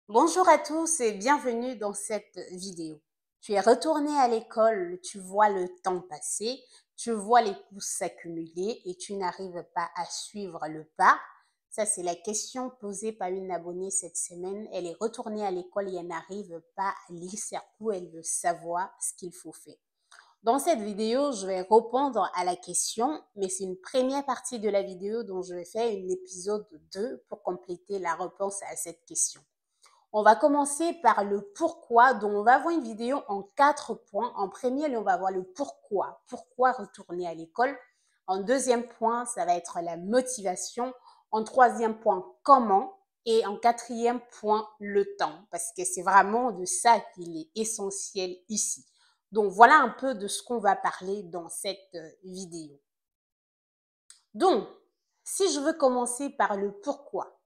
Bonjour à tous et bienvenue dans cette vidéo. Tu es retourné à l'école, tu vois le temps passer, tu vois les pouces s'accumuler et tu n'arrives pas à suivre le pas. Ça, c'est la question posée par une abonnée cette semaine. Elle est retournée à l'école et elle n'arrive pas à lire ses cours, elle veut savoir ce qu'il faut faire. Dans cette vidéo, je vais répondre à la question, mais c'est une première partie de la vidéo dont je vais faire un épisode 2 pour compléter la réponse à cette question. On va commencer par le pourquoi, donc on va voir une vidéo en 4 points. En premier, on va voir le pourquoi. Pourquoi retourner à l'école? En deuxième point, ça va être la motivation. En troisième point, comment? Et en quatrième point, le temps, parce que c'est vraiment de ça qu'il est essentiel ici. Donc voilà un peu de ce qu'on va parler dans cette vidéo. Donc, si je veux commencer par le pourquoi,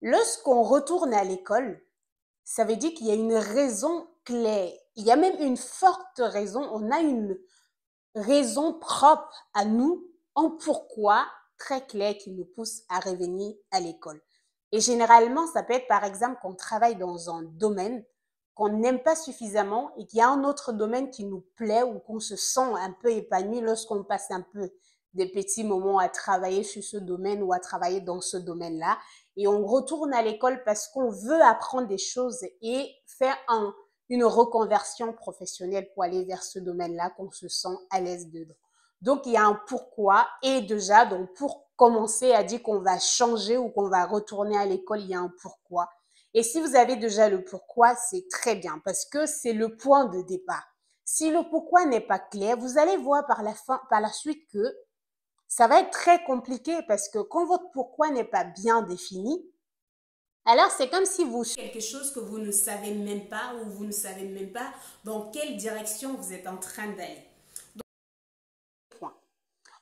lorsqu'on retourne à l'école, ça veut dire qu'il y a une raison claire. Il y a même une forte raison. On a une raison propre à nous en pourquoi très clair qui nous pousse à revenir à l'école. Et généralement, ça peut être par exemple qu'on travaille dans un domaine qu'on n'aime pas suffisamment et qu'il y a un autre domaine qui nous plaît ou qu'on se sent un peu épanoui lorsqu'on passe un peu des petits moments à travailler sur ce domaine ou à travailler dans ce domaine-là. Et on retourne à l'école parce qu'on veut apprendre des choses et faire une reconversion professionnelle pour aller vers ce domaine-là qu'on se sent à l'aise dedans. Donc, il y a un pourquoi et déjà, donc pour commencer à dire qu'on va changer ou qu'on va retourner à l'école, il y a un pourquoi. Et si vous avez déjà le pourquoi, c'est très bien parce que c'est le point de départ. Si le pourquoi n'est pas clair, vous allez voir par la suite que ça va être très compliqué parce que quand votre pourquoi n'est pas bien défini, alors c'est comme si vous quelque chose que vous ne savez même pas ou vous ne savez même pas dans quelle direction vous êtes en train d'aller.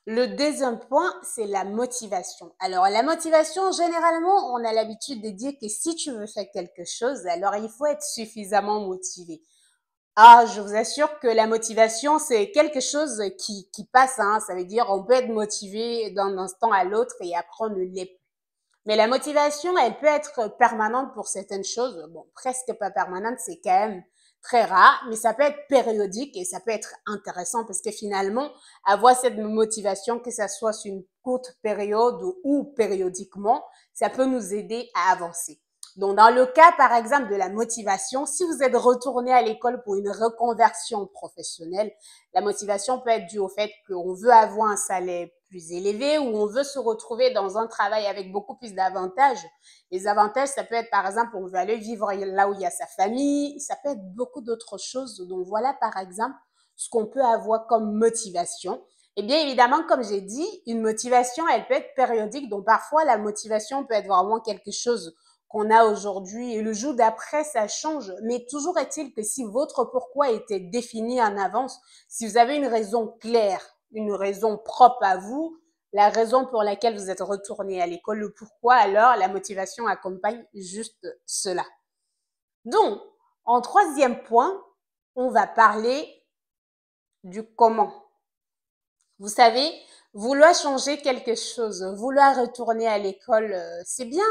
Le deuxième point, c'est la motivation. Alors, la motivation, généralement, on a l'habitude de dire que si tu veux faire quelque chose, alors il faut être suffisamment motivé. Ah, je vous assure que la motivation, c'est quelque chose qui passe. Hein. Ça veut dire on peut être motivé d'un instant à l'autre et après on ne l'est plus. Mais la motivation, elle peut être permanente pour certaines choses. Bon, presque pas permanente, c'est quand même très rare, mais ça peut être périodique et ça peut être intéressant parce que finalement, avoir cette motivation, que ça soit sur une courte période ou périodiquement, ça peut nous aider à avancer. Donc, dans le cas, par exemple, de la motivation, si vous êtes retourné à l'école pour une reconversion professionnelle, la motivation peut être due au fait qu'on veut avoir un salaire plus élevé ou on veut se retrouver dans un travail avec beaucoup plus d'avantages. Les avantages, ça peut être, par exemple, on veut aller vivre là où il y a sa famille, ça peut être beaucoup d'autres choses. Donc, voilà, par exemple, ce qu'on peut avoir comme motivation. Et bien évidemment, comme j'ai dit, une motivation, elle peut être périodique. Donc, parfois, la motivation peut être vraiment quelque chose qu'on a aujourd'hui et le jour d'après, ça change. Mais toujours est-il que si votre pourquoi était défini en avance, si vous avez une raison claire, une raison propre à vous, la raison pour laquelle vous êtes retourné à l'école, le pourquoi, alors la motivation accompagne juste cela. Donc, en troisième point, on va parler du comment. Vous savez, vouloir changer quelque chose, vouloir retourner à l'école, c'est bien.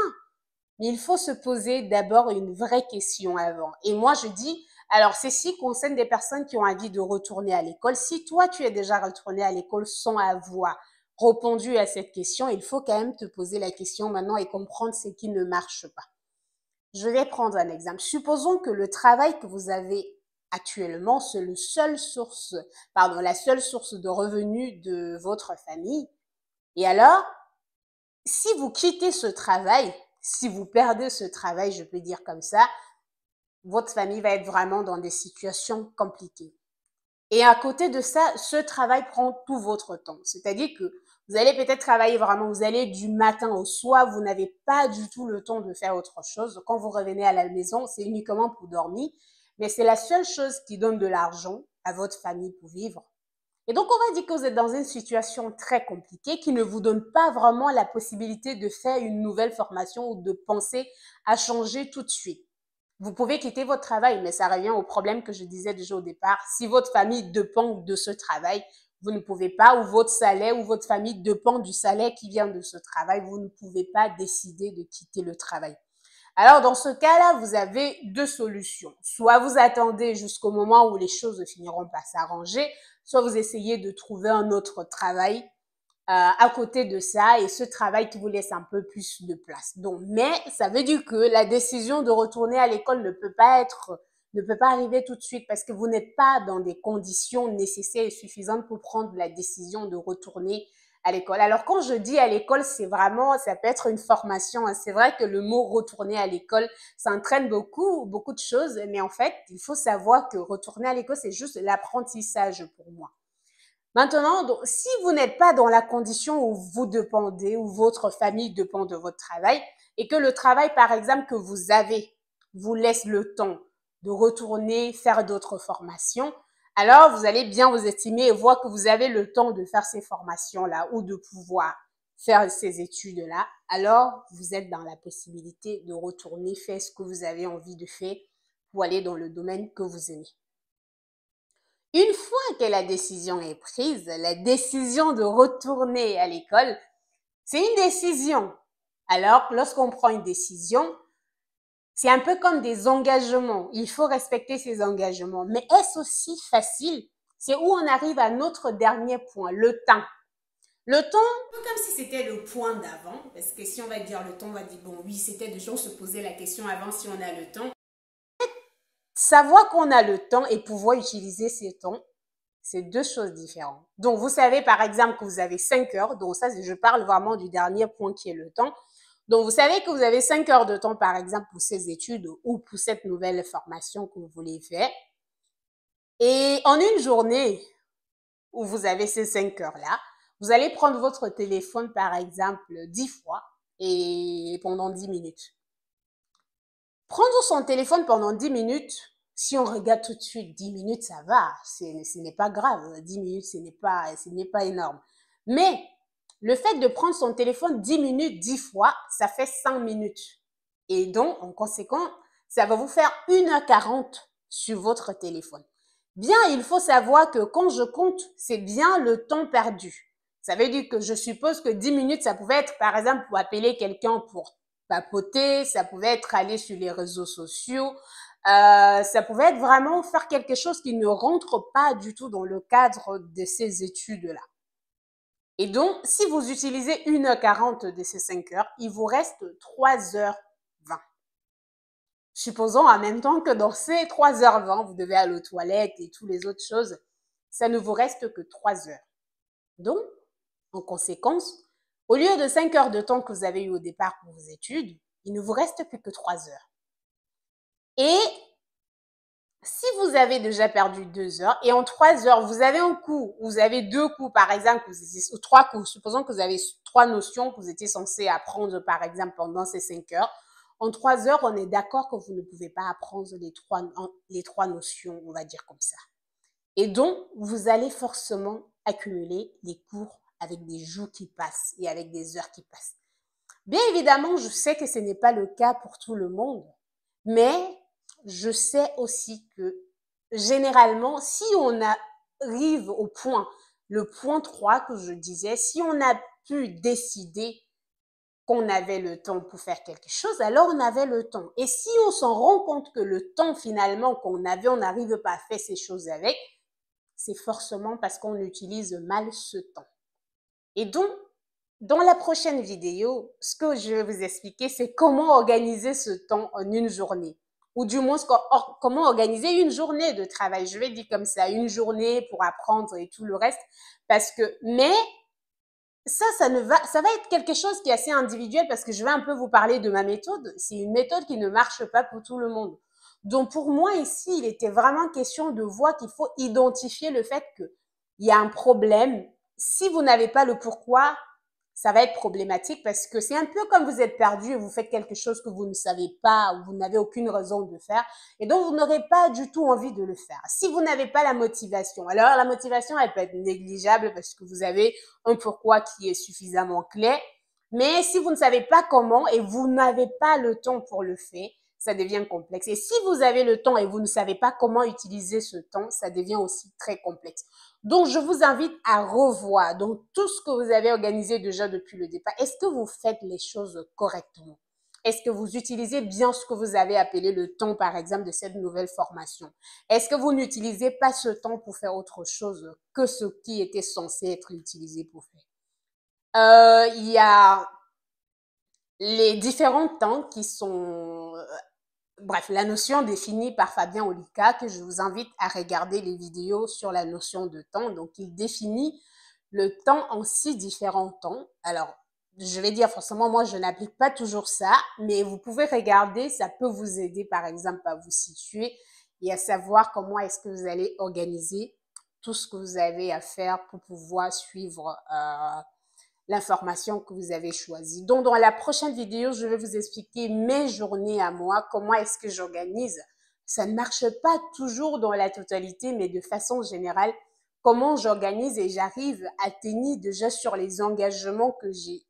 Mais il faut se poser d'abord une vraie question avant. Et moi, je dis, alors ceci concerne des personnes qui ont envie de retourner à l'école. Si toi, tu es déjà retourné à l'école sans avoir répondu à cette question, il faut quand même te poser la question maintenant et comprendre ce qui ne marche pas. Je vais prendre un exemple. Supposons que le travail que vous avez actuellement, c'est la seule source de revenus de votre famille. Et alors, si vous quittez ce travail, si vous perdez ce travail, je peux dire comme ça, votre famille va être vraiment dans des situations compliquées. Et à côté de ça, ce travail prend tout votre temps. C'est-à-dire que vous allez peut-être travailler vraiment, vous allez du matin au soir, vous n'avez pas du tout le temps de faire autre chose. Quand vous revenez à la maison, c'est uniquement pour dormir, mais c'est la seule chose qui donne de l'argent à votre famille pour vivre. Et donc, on va dire que vous êtes dans une situation très compliquée qui ne vous donne pas vraiment la possibilité de faire une nouvelle formation ou de penser à changer tout de suite. Vous pouvez quitter votre travail, mais ça revient au problème que je disais déjà au départ. Si votre famille dépend de ce travail, vous ne pouvez pas, ou votre salaire ou votre famille dépend du salaire qui vient de ce travail, vous ne pouvez pas décider de quitter le travail. Alors, dans ce cas-là, vous avez deux solutions. Soit vous attendez jusqu'au moment où les choses finiront par s'arranger, soit vous essayez de trouver un autre travail à côté de ça et ce travail qui vous laisse un peu plus de place. Donc, mais ça veut dire que la décision de retourner à l'école ne peut pas arriver tout de suite parce que vous n'êtes pas dans des conditions nécessaires et suffisantes pour prendre la décision de retourner à l'école. Alors, quand je dis à l'école, c'est vraiment, ça peut être une formation. C'est vrai que le mot retourner à l'école, ça entraîne beaucoup de choses. Mais en fait, il faut savoir que retourner à l'école, c'est juste l'apprentissage pour moi. Maintenant, donc, si vous n'êtes pas dans la condition où vous dépendez, où votre famille dépend de votre travail, et que le travail, par exemple, que vous avez vous laisse le temps de retourner faire d'autres formations, alors vous allez bien vous estimer et voir que vous avez le temps de faire ces formations-là ou de pouvoir faire ces études-là, alors vous êtes dans la possibilité de retourner faire ce que vous avez envie de faire pour aller dans le domaine que vous aimez. Une fois que la décision est prise, la décision de retourner à l'école, c'est une décision. Alors, lorsqu'on prend une décision, c'est un peu comme des engagements. Il faut respecter ces engagements. Mais est-ce aussi facile? C'est où on arrive à notre dernier point, le temps. Le temps, comme si c'était le point d'avant, parce que si on va dire le temps, on va dire, bon, oui, c'était des gens se poser la question avant si on a le temps. Savoir qu'on a le temps et pouvoir utiliser ces temps, c'est deux choses différentes. Donc, vous savez, par exemple, que vous avez 5 heures. Donc, ça, je parle vraiment du dernier point qui est le temps. Donc, vous savez que vous avez 5 heures de temps, par exemple, pour ces études ou pour cette nouvelle formation que vous voulez faire. Et en une journée où vous avez ces 5 heures-là, vous allez prendre votre téléphone, par exemple, 10 fois et pendant 10 minutes. Prendre son téléphone pendant 10 minutes, si on regarde tout de suite 10 minutes, ça va, ce n'est pas grave. 10 minutes, ce n'est pas énorme. Mais le fait de prendre son téléphone 10 minutes, 10 fois, ça fait 100 minutes. Et donc, en conséquence, ça va vous faire 1h40 sur votre téléphone. Bien, il faut savoir que quand je compte, c'est bien le temps perdu. Ça veut dire que je suppose que 10 minutes, ça pouvait être, par exemple, pour appeler quelqu'un pour papoter, ça pouvait être aller sur les réseaux sociaux, ça pouvait être vraiment faire quelque chose qui ne rentre pas du tout dans le cadre de ces études-là. Et donc, si vous utilisez 1h40 de ces 5 heures, il vous reste 3h20. Supposons en même temps que dans ces 3h20, vous devez aller aux toilettes et toutes les autres choses, ça ne vous reste que 3 heures. Donc, en conséquence, au lieu de 5 heures de temps que vous avez eu au départ pour vos études, il ne vous reste plus que 3 heures. Et si vous avez déjà perdu 2 heures et en 3 heures, vous avez un cours, vous avez 2 cours, par exemple, ou 3 cours, supposons que vous avez 3 notions que vous étiez censé apprendre, par exemple, pendant ces 5 heures. En 3 heures, on est d'accord que vous ne pouvez pas apprendre les trois notions, on va dire comme ça. Et donc, vous allez forcément accumuler les cours avec des jours qui passent et avec des heures qui passent. Bien évidemment, je sais que ce n'est pas le cas pour tout le monde, mais je sais aussi que généralement, si on arrive au point, le point 3 que je disais, si on a pu décider qu'on avait le temps pour faire quelque chose, alors on avait le temps. Et si on s'en rend compte que le temps finalement qu'on avait, on n'arrive pas à faire ces choses avec, c'est forcément parce qu'on utilise mal ce temps. Et donc, dans la prochaine vidéo, ce que je vais vous expliquer, c'est comment organiser ce temps en une journée. Ou du moins, comment organiser une journée de travail. Je vais dire comme ça, une journée pour apprendre et tout le reste. Mais ça va être quelque chose qui est assez individuel parce que je vais un peu vous parler de ma méthode. C'est une méthode qui ne marche pas pour tout le monde. Donc, pour moi, ici, il était vraiment question de voir qu'il faut identifier le fait qu'il y a un problème. Si vous n'avez pas le pourquoi, ça va être problématique parce que c'est un peu comme vous êtes perdu et vous faites quelque chose que vous ne savez pas ou vous n'avez aucune raison de faire et donc vous n'aurez pas du tout envie de le faire. Si vous n'avez pas la motivation, alors la motivation, elle peut être négligeable parce que vous avez un pourquoi qui est suffisamment clair, mais si vous ne savez pas comment et vous n'avez pas le temps pour le faire, ça devient complexe. Et si vous avez le temps et vous ne savez pas comment utiliser ce temps, ça devient aussi très complexe. Donc, je vous invite à revoir donc tout ce que vous avez organisé déjà depuis le départ. Est-ce que vous faites les choses correctement? Est-ce que vous utilisez bien ce que vous avez appelé le temps, par exemple, de cette nouvelle formation? Est-ce que vous n'utilisez pas ce temps pour faire autre chose que ce qui était censé être utilisé pour faire? Il y a les différents temps qui sont, bref, la notion définie par Fabien Olicka, que je vous invite à regarder les vidéos sur la notion de temps. Donc, il définit le temps en 6 différents temps. Alors, je vais dire forcément, moi, je n'applique pas toujours ça, mais vous pouvez regarder, ça peut vous aider, par exemple, à vous situer et à savoir comment est-ce que vous allez organiser tout ce que vous avez à faire pour pouvoir suivre l'information que vous avez choisie. Donc, dans la prochaine vidéo, je vais vous expliquer mes journées à moi, comment est-ce que j'organise. Ça ne marche pas toujours dans la totalité, mais de façon générale, comment j'organise et j'arrive à tenir déjà sur les engagements que j'ai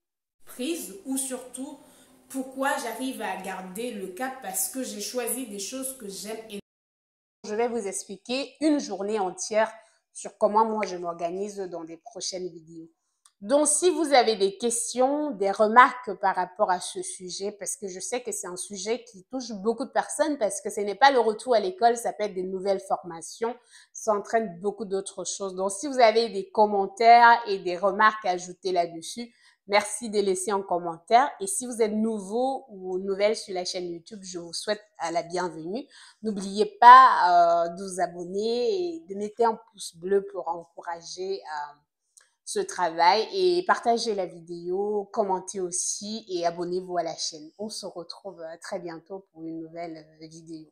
pris ou surtout pourquoi j'arrive à garder le cap parce que j'ai choisi des choses que j'aime. Et je vais vous expliquer une journée entière sur comment moi je m'organise dans des prochaines vidéos. Donc, si vous avez des questions, des remarques par rapport à ce sujet, parce que je sais que c'est un sujet qui touche beaucoup de personnes, parce que ce n'est pas le retour à l'école, ça peut être des nouvelles formations, ça entraîne beaucoup d'autres choses. Donc, si vous avez des commentaires et des remarques à ajouter là-dessus, merci de laisser un commentaire. Et si vous êtes nouveau ou nouvelle sur la chaîne YouTube, je vous souhaite la bienvenue. N'oubliez pas de vous abonner et de mettre un pouce bleu pour encourager ce travail et partagez la vidéo, commentez aussi et abonnez-vous à la chaîne. On se retrouve très bientôt pour une nouvelle vidéo.